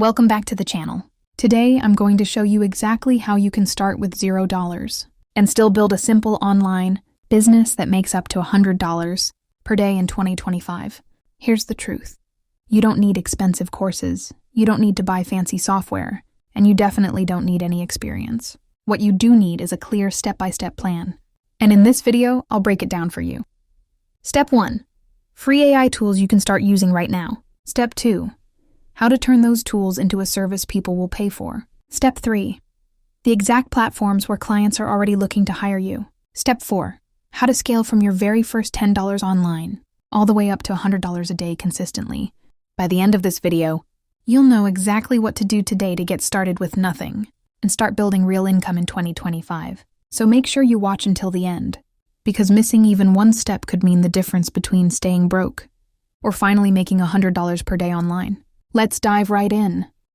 Welcome back to the channel. Today, I'm going to show you exactly how you can start with $0 and still build a simple online business that makes up to $100 per day in 2025. Here's the truth. You don't need expensive courses, you don't need to buy fancy software, and you definitely don't need any experience. What you do need is a clear step-by-step plan. And in this video, I'll break it down for you. Step 1. Free AI tools you can start using right now. Step 2. How to turn those tools into a service people will pay for. Step 3. The exact platforms where clients are already looking to hire you. Step 4. How to scale from your very first $10 online, all the way up to $100 a day consistently. By the end of this video, you'll know exactly what to do today to get started with nothing and start building real income in 2025. So make sure you watch until the end, because missing even one step could mean the difference between staying broke or finally making $100 per day online. Let's dive right in.